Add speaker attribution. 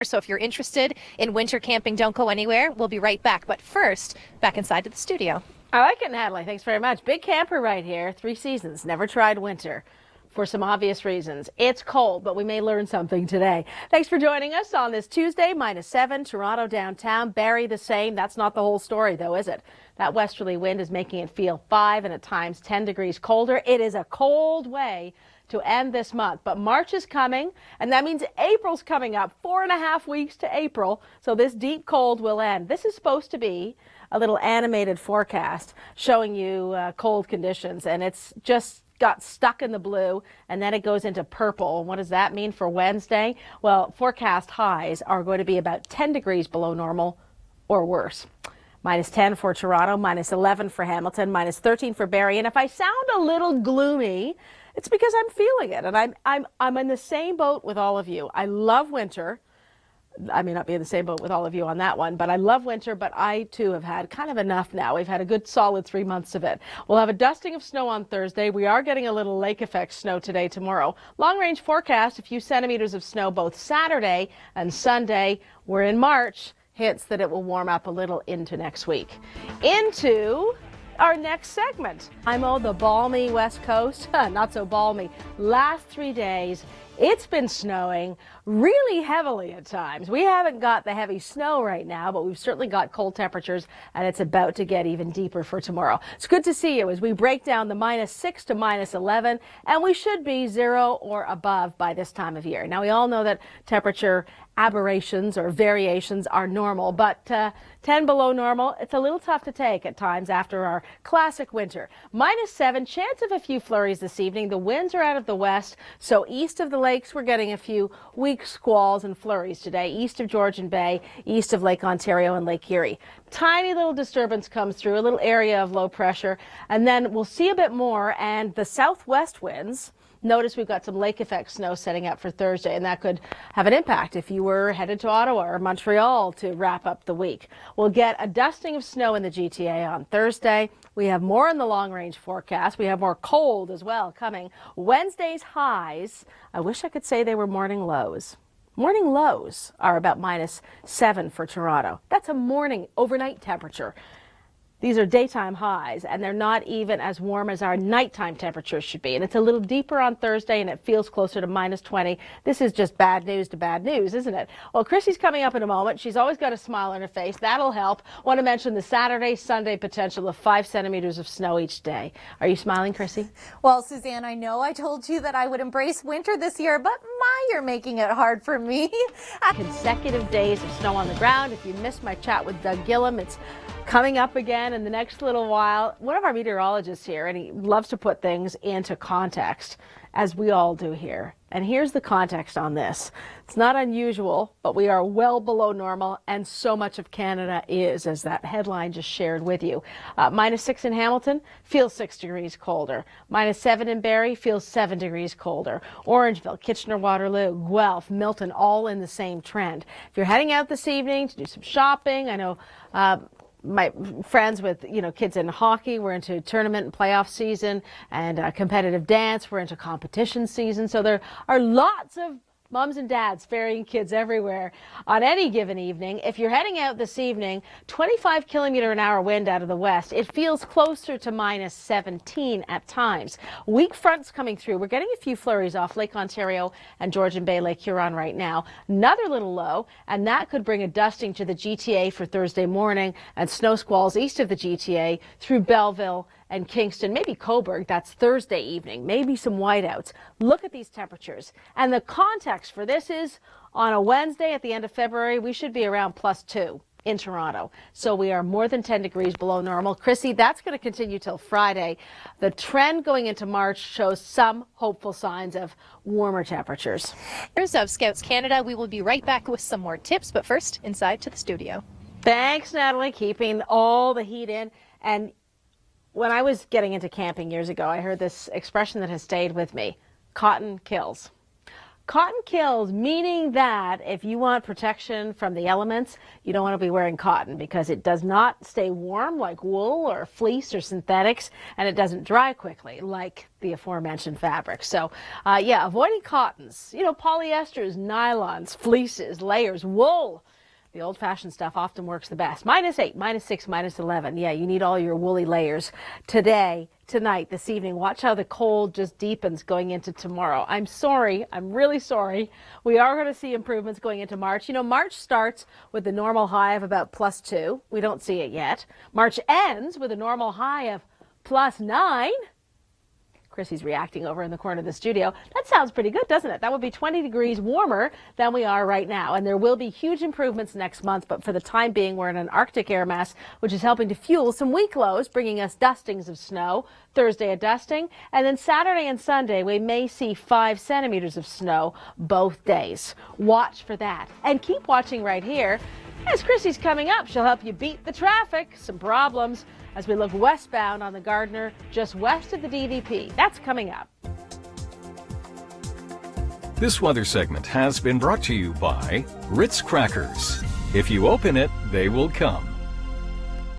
Speaker 1: So if you're interested in winter camping, don't go anywhere. We'll be right back. But first, back inside to the studio.
Speaker 2: I like it, Natalie. Thanks very much. Big camper right here. 3 seasons. Never tried winter for some obvious reasons. It's cold, but we may learn something today. Thanks for joining us on this Tuesday. -7, Toronto downtown. Barrie the same. That's not the whole story, though, is it? That westerly wind is making it feel 5 and at times 10 degrees colder. It is a cold way to end this month, but March is coming, and that means April's coming up. 4.5 weeks to April, so this deep cold will end. This is supposed to be a little animated forecast showing you cold conditions, and it's just got stuck in the blue, and then it goes into purple. What does that mean for Wednesday? Well, forecast highs are going to be about 10 degrees below normal or worse. -10 for Toronto, -11 for Hamilton, -13 for Barrie. And if I sound a little gloomy, it's because I'm feeling it, and I'm in the same boat with all of you. I love winter. I may not be in the same boat with all of you on that one, but I love winter, but I too have had kind of enough now. We've had a good solid 3 months of it. We'll have a dusting of snow on Thursday. We are getting a little lake effect snow today, tomorrow. Long range forecast, a few centimeters of snow both Saturday and Sunday. We're in March. Hints that it will warm up a little into next week. Into our next segment. IMO, the balmy West Coast, not so balmy. Last 3 days, it's been snowing really heavily at times. We haven't got the heavy snow right now, but we've certainly got cold temperatures, and it's about to get even deeper for tomorrow. It's good to see you as we break down the -6 to -11, and we should be 0 or above by this time of year. Now, we all know that temperature aberrations or variations are normal, but 10 below normal, it's a little tough to take at times after our classic winter. -7, chance of a few flurries this evening. The winds are out of the west, so east of the lakes, we're getting a few weak squalls and flurries today, east of Georgian Bay, east of Lake Ontario and Lake Erie. Tiny little disturbance comes through, a little area of low pressure, and then we'll see a bit more, and the southwest winds. Notice we've got some lake effect snow setting up for Thursday, and that could have an impact if you were headed to Ottawa or Montreal to wrap up the week. We'll get a dusting of snow in the GTA on Thursday. We have more in the long range forecast. We have more cold as well coming. Wednesday's highs, I wish I could say they were morning lows. Morning lows are about -7 for Toronto. That's a morning overnight temperature. These are daytime highs, and they're not even as warm as our nighttime temperatures should be. And it's a little deeper on Thursday, and it feels closer to -20. This is just bad news to bad news, isn't it? Well, Chrissy's coming up in a moment. She's always got a smile on her face. That'll help. Want to mention the Saturday, Sunday potential of 5 centimeters of snow each day. Are you smiling, Chrissy?
Speaker 1: Well, Suzanne, I know I told you that I would embrace winter this year, but you're making it hard for me.
Speaker 2: Consecutive days of snow on the ground. If you missed my chat with Doug Gillum, it's coming up again in the next little while. One of our meteorologists here, and he loves to put things into context, as we all do here. And here's the context on this. It's not unusual, but we are well below normal, and so much of Canada is, as that headline just shared with you. -6 in Hamilton, feels 6 degrees colder. -7 in Barrie, feels 7 degrees colder. Orangeville, Kitchener-Waterloo, Guelph, Milton, all in the same trend. If you're heading out this evening to do some shopping, I know my friends with kids in hockey, we're into tournament and playoff season, and competitive dance, we're into competition season, so there are lots of moms and dads ferrying kids everywhere on any given evening. If you're heading out this evening, 25-kilometer-an-hour wind out of the west. It feels closer to -17 at times. Weak fronts coming through. We're getting a few flurries off Lake Ontario and Georgian Bay, Lake Huron right now. Another little low, and that could bring a dusting to the GTA for Thursday morning, and snow squalls east of the GTA through Belleville and Kingston, maybe Cobourg. That's Thursday evening, maybe some whiteouts. Look at these temperatures. And the context for this is on a Wednesday at the end of February, we should be around +2 in Toronto. So we are more than 10 degrees below normal. Chrissy, that's going to continue till Friday. The trend going into March shows some hopeful signs of warmer temperatures.
Speaker 1: Here's of Scouts Canada. We will be right back with some more tips, but first, inside to the studio.
Speaker 2: Thanks, Natalie, keeping all the heat in. And when I was getting into camping years ago, I heard this expression that has stayed with me: cotton kills. Cotton kills, meaning that if you want protection from the elements, you don't want to be wearing cotton because it does not stay warm like wool or fleece or synthetics, and it doesn't dry quickly like the aforementioned fabrics. So, yeah, avoiding cottons, polyesters, nylons, fleeces, layers, wool. The old-fashioned stuff often works the best. -8, -6, -11. Yeah, you need all your woolly layers today, tonight, this evening. Watch how the cold just deepens going into tomorrow. I'm sorry. I'm really sorry. We are going to see improvements going into March. March starts with the normal high of about +2. We don't see it yet. March ends with a normal high of +9. Chrissy's reacting over in the corner of the studio. That sounds pretty good, doesn't it? That would be 20 degrees warmer than we are right now. And there will be huge improvements next month, but for the time being, we're in an Arctic air mass, which is helping to fuel some weak lows, bringing us dustings of snow. Thursday, a dusting. And then Saturday and Sunday, we may see 5 centimeters of snow both days. Watch for that. And keep watching right here. As Chrissy's coming up, she'll help you beat the traffic. Some problems as we look westbound on the Gardner, just west of the DVP. That's coming up.
Speaker 3: This weather segment has been brought to you by Ritz Crackers. If you open it, they will come.